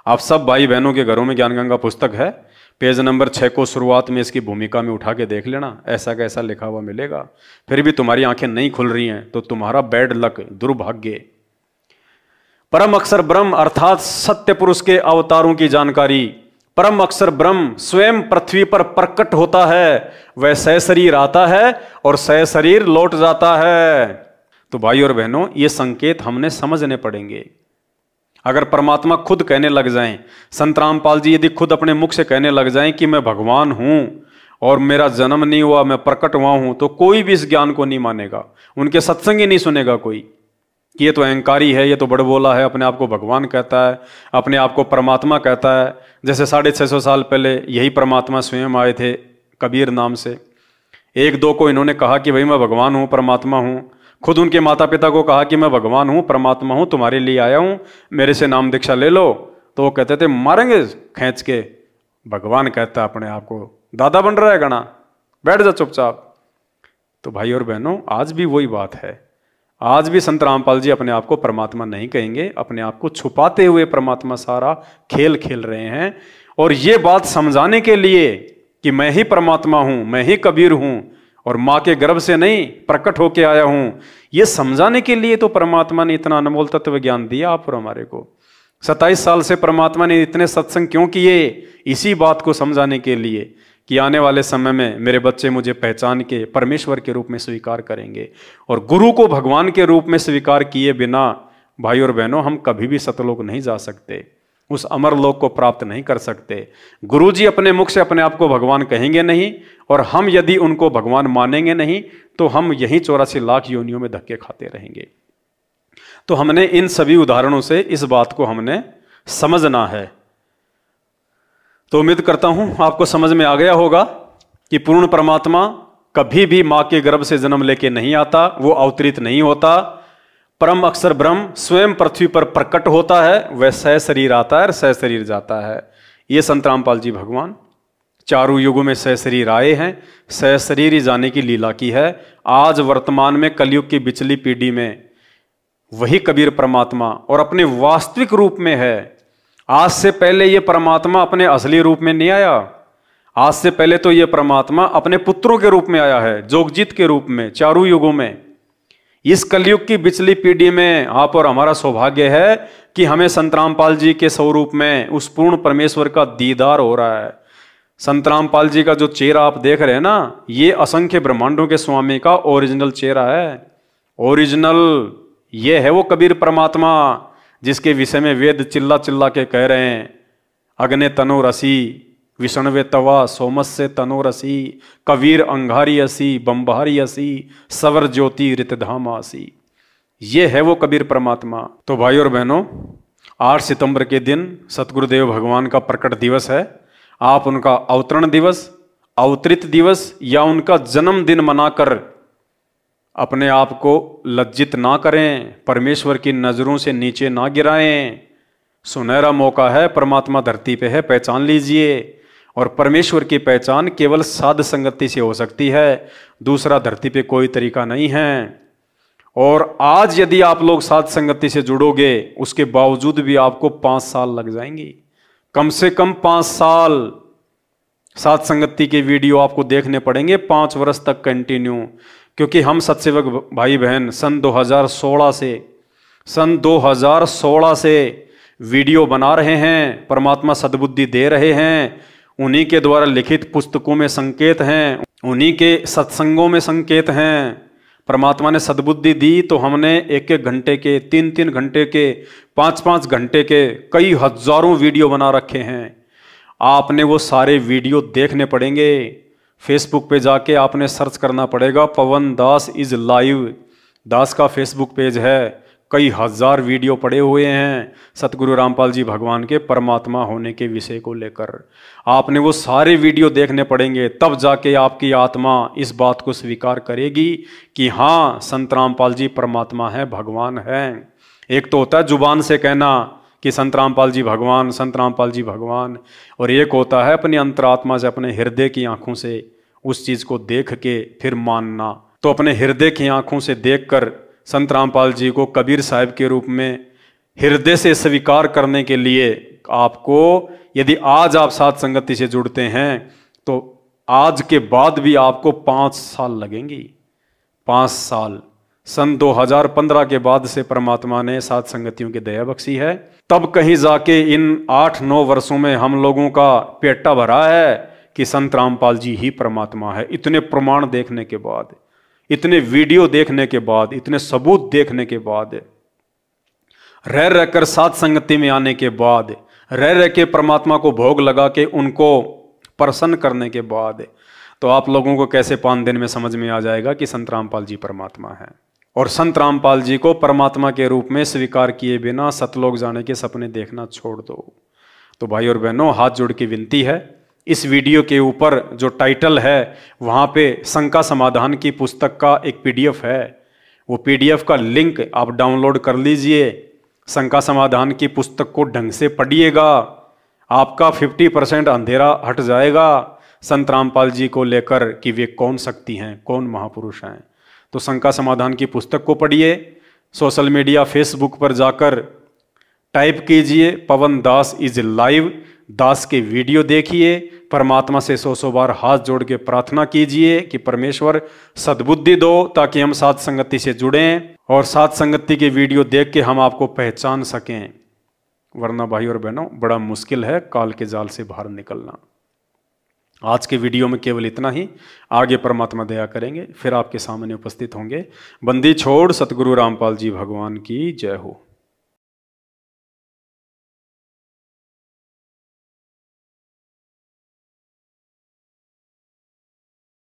आप सब भाई बहनों के घरों में ज्ञान गंगा पुस्तक है, पेज नंबर 6 को शुरुआत में इसकी भूमिका में उठा के देख लेना, ऐसा कैसा लिखा हुआ मिलेगा। फिर भी तुम्हारी आंखें नहीं खुल रही हैं तो तुम्हारा बैड लक, दुर्भाग्य। परम अक्षर ब्रह्म अर्थात सत्य पुरुष के अवतारों की जानकारी। परम अक्षर ब्रह्म स्वयं पृथ्वी पर प्रकट होता है, वह सशरीर आता है और सशरीर लौट जाता है। तो भाई और बहनों, ये संकेत हमने समझने पड़ेंगे। अगर परमात्मा खुद कहने लग जाएं, संत रामपाल जी यदि खुद अपने मुख से कहने लग जाएं कि मैं भगवान हूं और मेरा जन्म नहीं हुआ, मैं प्रकट हुआ हूं, तो कोई भी इस ज्ञान को नहीं मानेगा, उनके सत्संग ही नहीं सुनेगा कोई कि ये तो अहंकारी है, ये तो बड़बोला है, अपने आप को भगवान कहता है, अपने आप को परमात्मा कहता है। जैसे 650 साल पहले यही परमात्मा स्वयं आए थे कबीर नाम से। एक दो को इन्होंने कहा कि भाई मैं भगवान हूं, परमात्मा हूं। खुद उनके माता पिता को कहा कि मैं भगवान हूं, परमात्मा हूं, तुम्हारे लिए आया हूं, मेरे से नाम दीक्षा ले लो। तो वो कहते थे मारेंगे खींच के, भगवान कहता है अपने आप को, दादा बन रहा है गणा, बैठ जा चुपचाप। तो भाई और बहनों, आज भी वही बात है। आज भी संत रामपाल जी अपने आप को परमात्मा नहीं कहेंगे, अपने आप को छुपाते हुए परमात्मा सारा खेल खेल रहे हैं। और ये बात समझाने के लिए कि मैं ही परमात्मा हूं, मैं ही कबीर हूं और मां के गर्भ से नहीं प्रकट होके आया हूं, ये समझाने के लिए तो परमात्मा ने इतना अनमोल तत्व ज्ञान दिया आप और हमारे को। 27 साल से परमात्मा ने इतने सत्संग क्यों किए? इसी बात को समझाने के लिए कि आने वाले समय में मेरे बच्चे मुझे पहचान के परमेश्वर के रूप में स्वीकार करेंगे। और गुरु को भगवान के रूप में स्वीकार किए बिना भाई और बहनों हम कभी भी सतलोक नहीं जा सकते, उस अमर लोक को प्राप्त नहीं कर सकते। गुरु जी अपने मुख से अपने आप को भगवान कहेंगे नहीं, और हम यदि उनको भगवान मानेंगे नहीं तो हम यही 84 लाख योनियों में धक्के खाते रहेंगे। तो हमने इन सभी उदाहरणों से इस बात को हमने समझना है। तो उम्मीद करता हूं आपको समझ में आ गया होगा कि पूर्ण परमात्मा कभी भी मां के गर्भ से जन्म लेके नहीं आता, वो अवतरित नहीं होता। परम अक्षर ब्रह्म स्वयं पृथ्वी पर प्रकट होता है, वह सशरीर आता है और सशरीर जाता है। ये संत रामपाल जी भगवान चारों युगों में सशरीर आए हैं, सशरीर ही जाने की लीला की है। आज वर्तमान में कलयुग की बिचली पीढ़ी में वही कबीर परमात्मा और अपने वास्तविक रूप में है। आज से पहले ये परमात्मा अपने असली रूप में नहीं आया। आज से पहले तो ये परमात्मा अपने पुत्रों के रूप में आया है, जोगजीत के रूप में, चारों युगों में। इस कलयुग की बिचली पीढ़ी में आप और हमारा सौभाग्य है कि हमें संत रामपाल जी के स्वरूप में उस पूर्ण परमेश्वर का दीदार हो रहा है। संत रामपाल जी का जो चेहरा आप देख रहे हैं ना, ये असंख्य ब्रह्मांडों के स्वामी का ओरिजिनल चेहरा है। ओरिजिनल ये है वो कबीर परमात्मा जिसके विषय में वेद चिल्ला चिल्ला के कह रहे हैं, अग्ने तनो रसी विष्णवे तवा सोमस्य तनो रसी, कबीर अंगारी असी बम्बारी असी, सवर ज्योति रितधाम आसी। ये है वो कबीर परमात्मा। तो भाई और बहनों, 8 सितंबर के दिन सतगुरुदेव भगवान का प्रकट दिवस है। आप उनका अवतरण दिवस, अवतरित दिवस या उनका जन्मदिन मनाकर अपने आप को लज्जित ना करें, परमेश्वर की नजरों से नीचे ना गिराएं। सुनहरा मौका है, परमात्मा धरती पे है, पहचान लीजिए। और परमेश्वर की पहचान केवल साध संगति से हो सकती है, दूसरा धरती पे कोई तरीका नहीं है। और आज यदि आप लोग साध संगति से जुड़ोगे, उसके बावजूद भी आपको 5 साल लग जाएंगी, कम से कम 5 साल साध संगति के वीडियो आपको देखने पड़ेंगे 5 वर्ष तक कंटिन्यू। क्योंकि हम सत्सेवक भाई बहन सन 2016 से वीडियो बना रहे हैं, परमात्मा सद्बुद्धि दे रहे हैं, उन्हीं के द्वारा लिखित पुस्तकों में संकेत हैं, उन्हीं के सत्संगों में संकेत हैं। परमात्मा ने सद्बुद्धि दी तो हमने 1-1 घंटे के, 3-3 घंटे के, 5-5 घंटे के कई हजारों वीडियो बना रखे हैं। आपने वो सारे वीडियो देखने पड़ेंगे। फेसबुक पे जाके आपने सर्च करना पड़ेगा, पवन दास इज लाइव, दास का फेसबुक पेज है। कई हजार वीडियो पड़े हुए हैं सतगुरु रामपाल जी भगवान के परमात्मा होने के विषय को लेकर। आपने वो सारे वीडियो देखने पड़ेंगे, तब जाके आपकी आत्मा इस बात को स्वीकार करेगी कि हाँ, संत रामपाल जी परमात्मा है, भगवान है। एक तो होता है जुबान से कहना कि संत रामपाल जी भगवान, संत रामपाल जी भगवान, और एक होता है अपनी अंतरात्मा से, अपने हृदय की आंखों से उस चीज को देख के फिर मानना। तो अपने हृदय की आंखों से देखकर संत रामपाल जी को कबीर साहब के रूप में हृदय से स्वीकार करने के लिए आपको यदि आज आप साध संगति से जुड़ते हैं तो आज के बाद भी आपको 5 साल लगेंगी। 5 साल। सन 2015 के बाद से परमात्मा ने साध संगतियों की दया बख्शी है। तब कहीं जाके इन 8-9 वर्षों में हम लोगों का पेटा भरा है कि संत रामपाल जी ही परमात्मा है। इतने प्रमाण देखने के बाद, इतने वीडियो देखने के बाद, इतने सबूत देखने के बाद, रह रहकर साध संगति में आने के बाद, रह रह के परमात्मा को भोग लगा के उनको प्रसन्न करने के बाद, तो आप लोगों को कैसे 5 दिन में समझ में आ जाएगा कि संत रामपाल जी परमात्मा है। और संत रामपाल जी को परमात्मा के रूप में स्वीकार किए बिना सतलोक जाने के सपने देखना छोड़ दो। तो भाई और बहनों, हाथ जोड़ के विनती है, इस वीडियो के ऊपर जो टाइटल है वहाँ पे शंका समाधान की पुस्तक का एक PDF है। वो PDF का लिंक आप डाउनलोड कर लीजिए। शंका समाधान की पुस्तक को ढंग से पढ़िएगा, आपका 50% अंधेरा हट जाएगा संत रामपाल जी को लेकर कि वे कौन शक्ति हैं, कौन महापुरुष हैं। तो शंका समाधान की पुस्तक को पढ़िए। सोशल मीडिया फेसबुक पर जाकर टाइप कीजिए पवन दास इज लाइव, दास के वीडियो देखिए, परमात्मा से 100 बार हाथ जोड़ के प्रार्थना कीजिए कि परमेश्वर सद्बुद्धि दो ताकि हम साध संगति से जुड़ें और साध संगति के वीडियो देख के हम आपको पहचान सकें। वरना भाई और बहनों, बड़ा मुश्किल है काल के जाल से बाहर निकलना। आज के वीडियो में केवल इतना ही। आगे परमात्मा दया करेंगे, फिर आपके सामने उपस्थित होंगे। बंदी छोड़ सतगुरु रामपाल जी भगवान की जय हो।